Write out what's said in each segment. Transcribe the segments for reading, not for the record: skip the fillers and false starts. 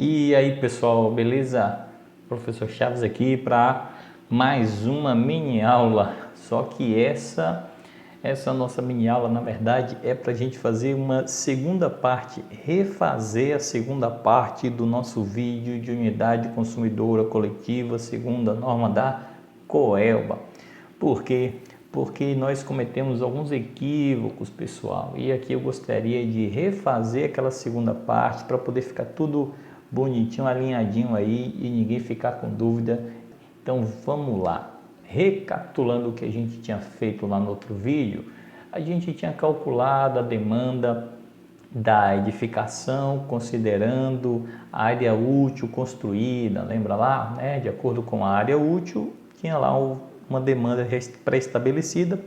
E aí pessoal, beleza? Professor Chaves aqui para mais uma mini aula. Só que essa nossa mini aula, na verdade, é para a gente fazer uma segunda parte, refazer a segunda parte do nosso vídeo de unidade consumidora coletiva, segundo a norma da Coelba. Por quê? Porque nós cometemos alguns equívocos, pessoal, e aqui eu gostaria de refazer aquela segunda parte para poder ficar tudo bonitinho, alinhadinho aí e ninguém ficar com dúvida. Então vamos lá. Recapitulando o que a gente tinha feito lá no outro vídeo, a gente tinha calculado a demanda da edificação considerando a área útil construída, lembra lá, né? De acordo com a área útil, tinha lá uma demanda pré-estabelecida,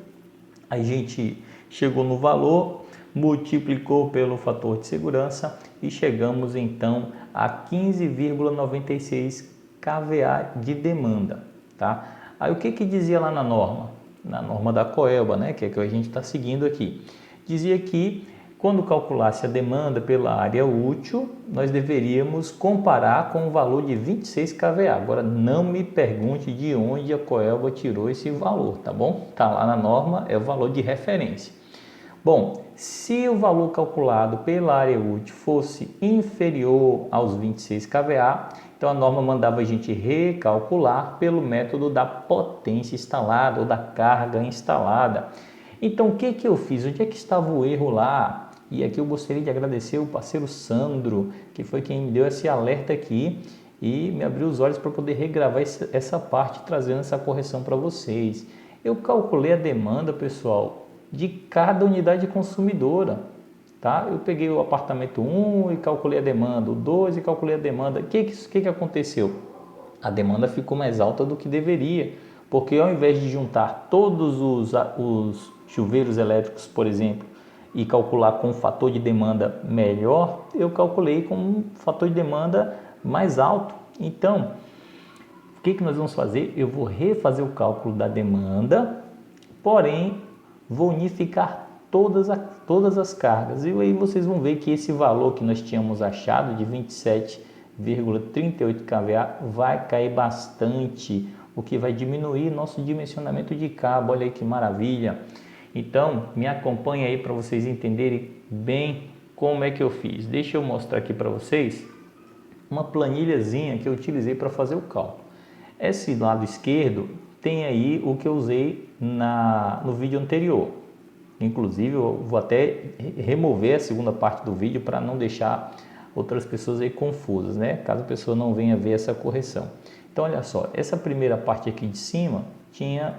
a gente chegou no valor, multiplicou pelo fator de segurança e chegamos então a 15,96 kVA de demanda, tá? Aí o que dizia lá na norma? Na norma da Coelba, né, que é que a gente está seguindo aqui, dizia que quando calculasse a demanda pela área útil, nós deveríamos comparar com o valor de 26 kVA. Agora, não me pergunte de onde a Coelba tirou esse valor, tá bom? Tá lá na norma, é o valor de referência. Bom, se o valor calculado pela área útil fosse inferior aos 26 kVA, então a norma mandava a gente recalcular pelo método da potência instalada ou da carga instalada. Então o que eu fiz? Onde é que estava o erro lá? E aqui eu gostaria de agradecer o parceiro Sandro, que foi quem me deu esse alerta aqui e me abriu os olhos para poder regravar essa parte, trazendo essa correção para vocês. Eu calculei a demanda, pessoal, de cada unidade consumidora. Tá? Eu peguei o apartamento 1 e calculei a demanda, o 2 e calculei a demanda. O que aconteceu? A demanda ficou mais alta do que deveria, porque ao invés de juntar todos os chuveiros elétricos, por exemplo, e calcular com um fator de demanda melhor, eu calculei com um fator de demanda mais alto. Então, o que nós vamos fazer? Eu vou refazer o cálculo da demanda, porém, vou unificar todas as cargas. E aí vocês vão ver que esse valor que nós tínhamos achado de 27,38 kVA vai cair bastante, o que vai diminuir nosso dimensionamento de cabo. Olha aí que maravilha! Então, me acompanha aí para vocês entenderem bem como é que eu fiz. Deixa eu mostrar aqui para vocês uma planilhazinha que eu utilizei para fazer o cálculo. Esse lado esquerdo tem aí o que eu usei no vídeo anterior. Inclusive, eu vou até remover a segunda parte do vídeo para não deixar outras pessoas aí confusas, né? Caso a pessoa não venha ver essa correção. Então, olha só, essa primeira parte aqui de cima tinha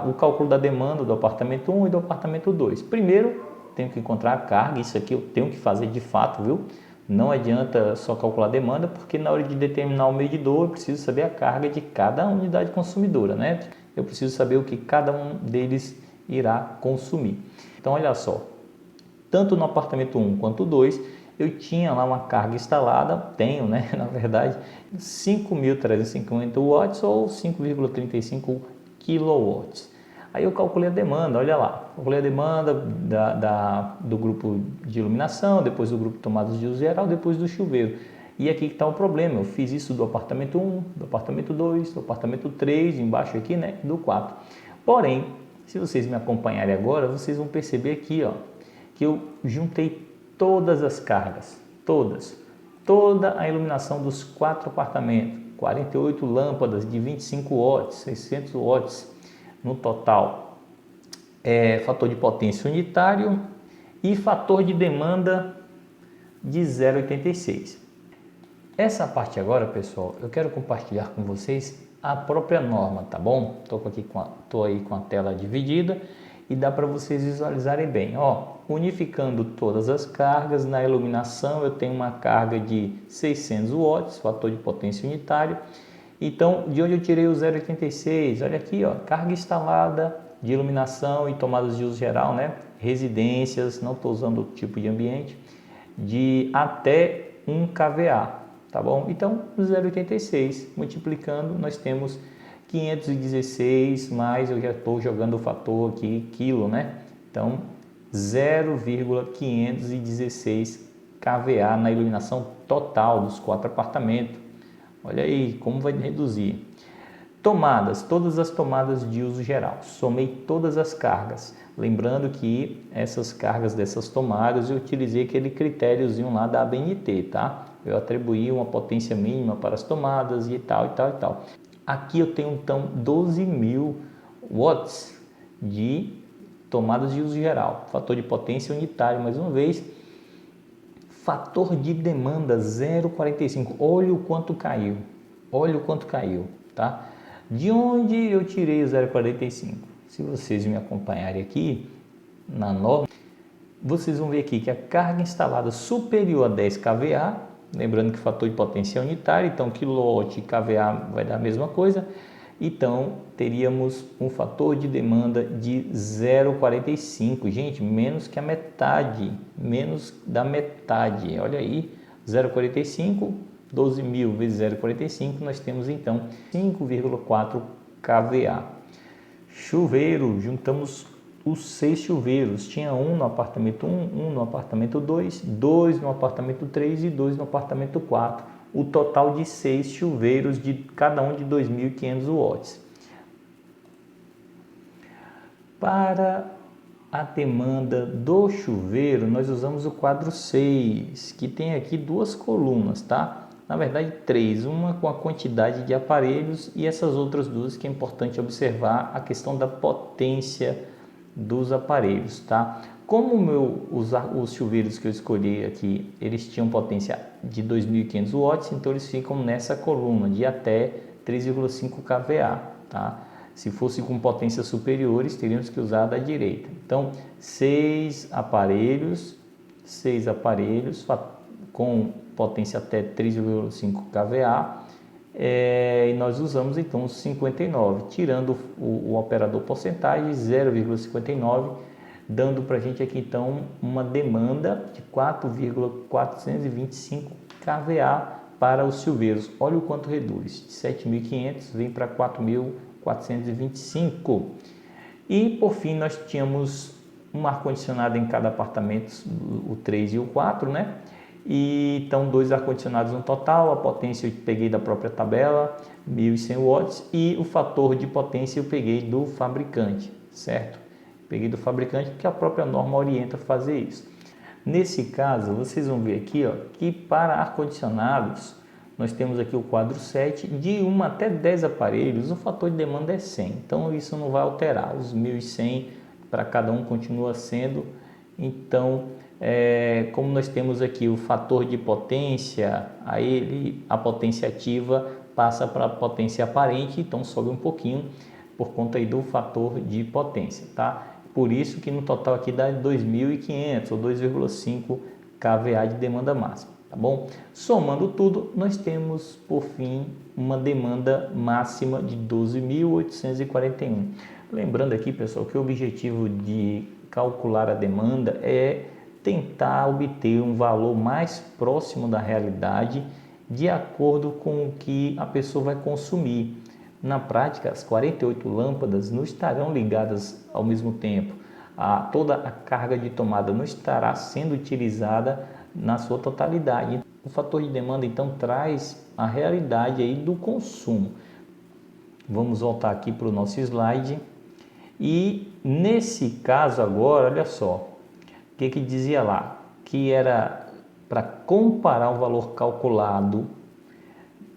o cálculo da demanda do apartamento 1 e do apartamento 2. Primeiro, tenho que encontrar a carga, isso aqui eu tenho que fazer de fato, viu? Não adianta só calcular a demanda, porque na hora de determinar o medidor, eu preciso saber a carga de cada unidade consumidora, né? Eu preciso saber o que cada um deles irá consumir. Então, olha só, tanto no apartamento 1 quanto 2, eu tinha lá uma carga instalada, tenho, né, na verdade, 5.350 watts ou 5,35 kW. Aí eu calculei a demanda, olha lá, calculei a demanda do grupo de iluminação, depois do grupo de tomadas de uso geral, depois do chuveiro. E aqui que está o problema, eu fiz isso do apartamento 1, do apartamento 2, do apartamento 3, embaixo aqui, né, do 4. Porém, se vocês me acompanharem agora, vocês vão perceber aqui, ó, que eu juntei todas as cargas, toda a iluminação dos 4 apartamentos, 48 lâmpadas de 25 watts, 600 watts no total, fator de potência unitário e fator de demanda de 0,86. Essa parte agora, pessoal, eu quero compartilhar com vocês a própria norma, tá bom? Tô aí com a tela dividida e dá para vocês visualizarem bem. Ó, unificando todas as cargas, na iluminação eu tenho uma carga de 600 watts, fator de potência unitário. Então, de onde eu tirei o 0,86? Olha aqui, ó, carga instalada de iluminação e tomadas de uso geral, né? Residências, não estou usando o tipo de ambiente, de até 1 kVA, tá bom? Então, 0,86 multiplicando, nós temos 516 mais, eu já estou jogando o fator aqui, quilo, né? Então, 0,516 kVA na iluminação total dos 4 apartamentos. Olha aí como vai reduzir. Tomadas, todas as tomadas de uso geral. Somei todas as cargas. Lembrando que essas cargas dessas tomadas eu utilizei aquele critériozinho lá da ABNT, tá? Eu atribuí uma potência mínima para as tomadas e tal, e tal, e tal. Aqui eu tenho então 12.000 watts de tomadas de uso geral. Fator de potência unitário, mais uma vez. Fator de demanda 0,45. Olha o quanto caiu. Olha o quanto caiu, tá? De onde eu tirei o 0,45? Se vocês me acompanharem aqui na norma, vocês vão ver aqui que a carga instalada superior a 10 kVA, lembrando que o fator de potência é unitário, então quilowatt e kVA vai dar a mesma coisa, então teríamos um fator de demanda de 0,45, gente, menos que a metade, menos da metade, olha aí, 0,45, 12.000 vezes 0,45, nós temos então 5,4 kVA. Chuveiro, juntamos os 6 chuveiros, tinha um no apartamento 1, um no apartamento 2, 2 no apartamento 3 e 2 no apartamento 4. O total de 6 chuveiros, de cada um de 2.500 watts. Para a demanda do chuveiro, nós usamos o quadro 6, que tem aqui 2 colunas, tá? Na verdade 3, uma com a quantidade de aparelhos e essas outras 2 que é importante observar a questão da potência dos aparelhos, tá? Como os chuveiros que eu escolhi aqui, eles tinham potência de 2.500 watts, então eles ficam nessa coluna de até 3,5 kVA, tá? Se fosse com potências superiores, teríamos que usar da direita. Então, 6 aparelhos com potência até 3,5 kVA, e nós usamos então os 59, tirando o operador porcentagem 0,59, dando para a gente aqui então uma demanda de 4,425 kVA para os chuveiros. Olha o quanto reduz, de 7.500 vem para 4.425. E por fim nós tínhamos um ar-condicionado em cada apartamento, o 3 e o 4, né? E então 2 ar-condicionados no total, a potência eu peguei da própria tabela, 1.100 watts, e o fator de potência eu peguei do fabricante, certo? Peguei do fabricante porque a própria norma orienta a fazer isso. Nesse caso, vocês vão ver aqui, ó, que para ar-condicionados, nós temos aqui o quadro 7, de 1 até 10 aparelhos, o fator de demanda é 100, então isso não vai alterar, os 1.100 para cada um continua sendo, então como nós temos aqui o fator de potência, a potência ativa passa para a potência aparente, então sobe um pouquinho por conta aí do fator de potência, tá? Por isso que no total aqui dá 2.500 ou 2,5 kVA de demanda máxima, tá bom? Somando tudo, nós temos por fim uma demanda máxima de 12.841. Lembrando aqui, pessoal, que o objetivo de calcular a demanda é tentar obter um valor mais próximo da realidade de acordo com o que a pessoa vai consumir. Na prática, as 48 lâmpadas não estarão ligadas ao mesmo tempo. Toda a carga de tomada não estará sendo utilizada na sua totalidade. O fator de demanda então traz a realidade aí do consumo. Vamos voltar aqui para o nosso slide. E nesse caso agora, olha só, o que dizia lá? Que era para comparar o valor calculado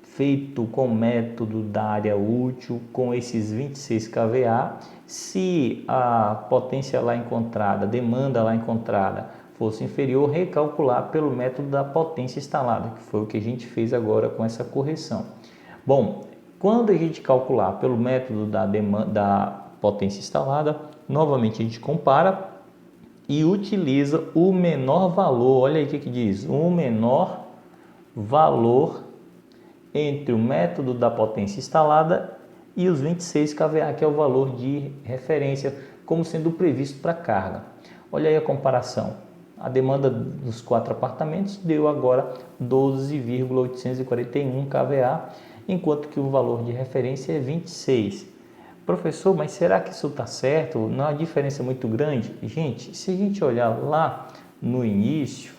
feito com o método da área útil com esses 26 kVA, se a potência lá encontrada, a demanda lá encontrada fosse inferior, recalcular pelo método da potência instalada, que foi o que a gente fez agora com essa correção. Bom, quando a gente calcular pelo método da potência instalada, novamente a gente compara e utiliza o menor valor. Olha aí o que diz, o menor valor entre o método da potência instalada e os 26 kVA, que é o valor de referência, como sendo previsto para a carga. Olha aí a comparação. A demanda dos 4 apartamentos deu agora 12,841 kVA, enquanto que o valor de referência é 26. Professor, mas será que isso está certo? Não há diferença muito grande? Gente, se a gente olhar lá no início,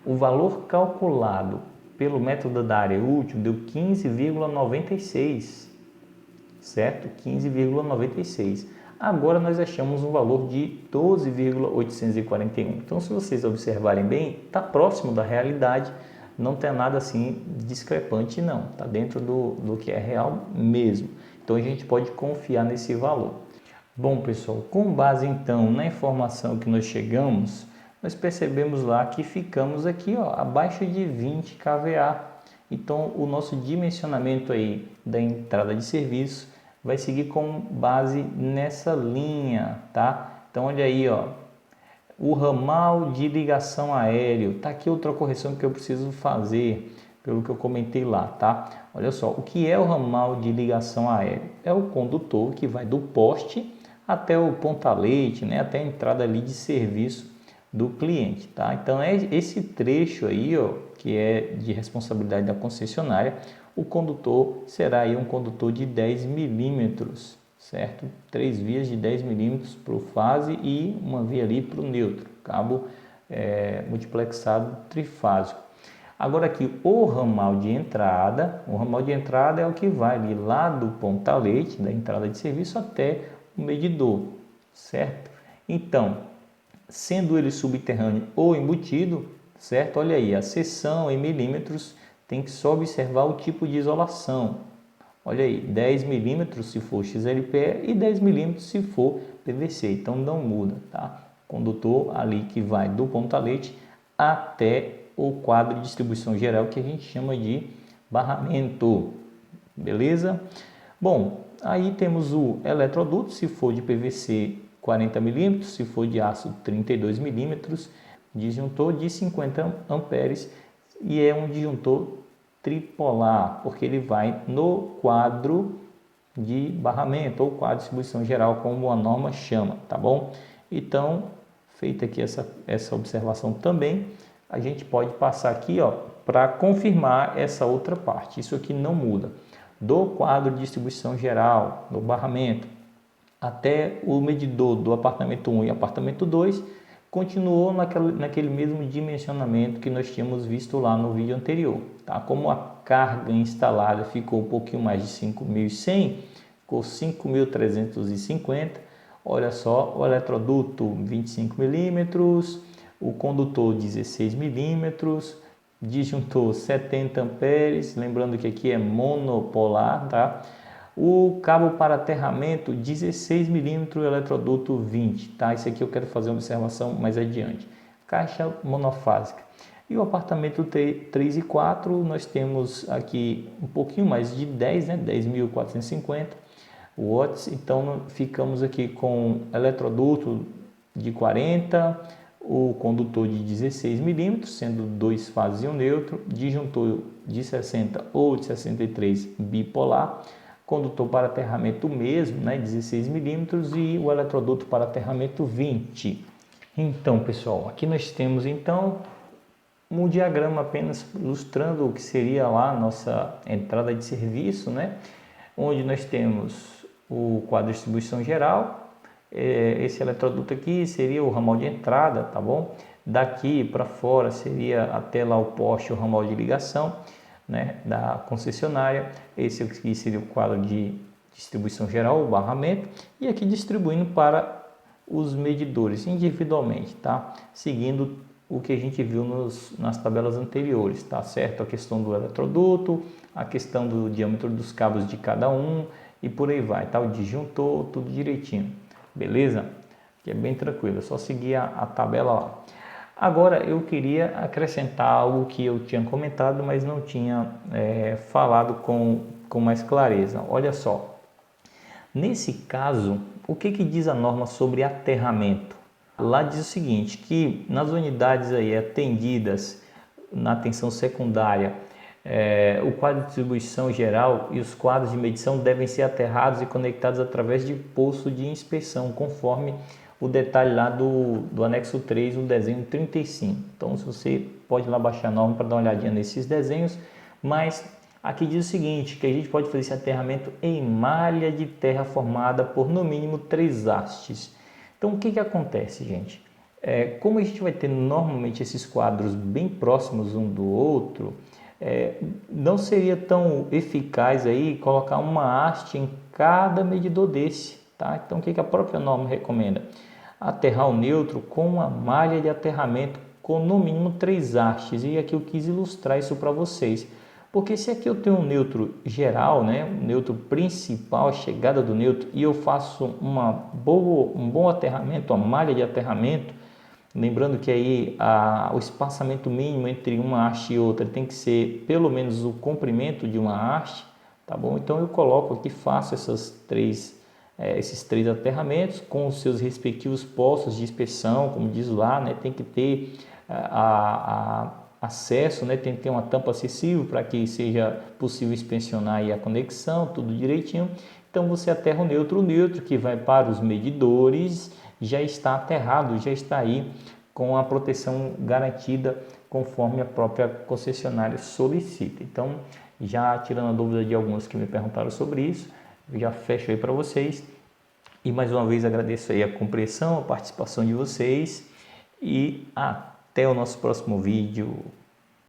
O valor calculado pelo método da área útil deu 15,96, certo? 15,96. Agora nós achamos um valor de 12,841. Então, se vocês observarem bem, está próximo da realidade, não tem nada assim discrepante não, está dentro do que é real mesmo. Então, a gente pode confiar nesse valor. Bom, pessoal, com base então na informação que nós chegamos, nós percebemos lá que ficamos aqui abaixo de 20 kVA. Então, o nosso dimensionamento aí da entrada de serviço vai seguir com base nessa linha, tá? Então, olha aí, o ramal de ligação aéreo. Tá aqui outra correção que eu preciso fazer, pelo que eu comentei lá, tá? Olha só, o que é o ramal de ligação aéreo? É o condutor que vai do poste até o ponta-leite, né? Até a entrada ali de serviço do cliente, tá? Então, é esse trecho aí, que é de responsabilidade da concessionária. O condutor será aí um condutor de 10 milímetros, certo? 3 vias de 10 milímetros para o fase e uma via ali para o neutro, cabo multiplexado trifásico. Agora aqui, o ramal de entrada é o que vai ali lá do ponta-leite, da entrada de serviço até o medidor, certo? Então, sendo ele subterrâneo ou embutido, certo? Olha aí, a seção em milímetros tem que só observar o tipo de isolação. Olha aí, 10 milímetros se for XLPE e 10 milímetros se for PVC. Então não muda, tá? Condutor ali que vai do ponta-leite até o quadro de distribuição geral, que a gente chama de barramento. Beleza? Bom, aí temos o eletroduto, se for de PVC 40 milímetros, se for de aço 32 milímetros, disjuntor de 50 amperes e é um disjuntor tripolar, porque ele vai no quadro de barramento ou quadro de distribuição geral, como a norma chama, tá bom? Então, feita aqui essa observação também, a gente pode passar aqui, para confirmar essa outra parte. Isso aqui não muda. Do quadro de distribuição geral, do barramento, até o medidor do apartamento 1 e apartamento 2, continuou naquele mesmo dimensionamento que nós tínhamos visto lá no vídeo anterior. Tá? Como a carga instalada ficou um pouquinho mais de 5.100, ficou 5.350. Olha só, o eletroduto 25 milímetros, o condutor 16 milímetros, disjuntor 70 amperes, lembrando que aqui é monopolar, tá? O cabo para aterramento 16 milímetros, eletroduto 20, tá? Isso aqui eu quero fazer uma observação mais adiante. Caixa monofásica. E o apartamento 3 e 4, nós temos aqui um pouquinho mais de 10, né? 10.450 watts. Então, ficamos aqui com eletroduto de 40, o condutor de 16 milímetros, sendo 2 fases e um neutro, disjuntor de 60 ou de 63 bipolar, condutor para aterramento mesmo, né, 16 milímetros e o eletroduto para aterramento 20. Então, pessoal, aqui nós temos então um diagrama apenas ilustrando o que seria lá a nossa entrada de serviço, né, onde nós temos o quadro de distribuição geral. Esse eletroduto aqui seria o ramal de entrada, tá bom? Daqui para fora seria até lá o poste, o ramal de ligação, né, da concessionária. Esse aqui seria o quadro de distribuição geral, o barramento, e aqui distribuindo para os medidores individualmente, tá? Seguindo o que a gente viu nas tabelas anteriores, tá certo? A questão do eletroduto, a questão do diâmetro dos cabos de cada um e por aí vai, tá? O disjuntor, tudo direitinho, beleza? Que é bem tranquilo, é só seguir a tabela lá. Agora eu queria acrescentar algo que eu tinha comentado, mas não tinha falado com mais clareza. Olha só, nesse caso, o que diz a norma sobre aterramento? Lá diz o seguinte, que nas unidades aí atendidas na atenção secundária, o quadro de distribuição geral e os quadros de medição devem ser aterrados e conectados através de posto de inspeção, conforme o detalhe lá do anexo 3, o desenho 35. Então, se você pode ir lá baixar a norma para dar uma olhadinha nesses desenhos, mas aqui diz o seguinte, que a gente pode fazer esse aterramento em malha de terra formada por no mínimo 3 hastes. Então, o que acontece, gente? Como a gente vai ter normalmente esses quadros bem próximos um do outro, não seria tão eficaz aí colocar uma haste em cada medidor desse, tá? Então o que a própria norma recomenda? Aterrar o neutro com uma malha de aterramento com no mínimo 3 hastes, e aqui eu quis ilustrar isso para vocês. Porque se aqui eu tenho um neutro geral, né, um neutro principal, a chegada do neutro, e eu faço um bom aterramento, uma malha de aterramento, lembrando que aí o espaçamento mínimo entre uma haste e outra tem que ser pelo menos o comprimento de uma haste, tá bom? Então eu coloco aqui, faço esses três aterramentos com os seus respectivos postos de inspeção, como diz lá, né? Tem que ter acesso, né? Tem que ter uma tampa acessível para que seja possível inspecionar aí a conexão, tudo direitinho. Então você aterra o neutro que vai para os medidores, já está aterrado, já está aí com a proteção garantida conforme a própria concessionária solicita. Então, já tirando a dúvida de alguns que me perguntaram sobre isso, já fecho aí para vocês. E mais uma vez agradeço aí a compreensão, a participação de vocês e até o nosso próximo vídeo.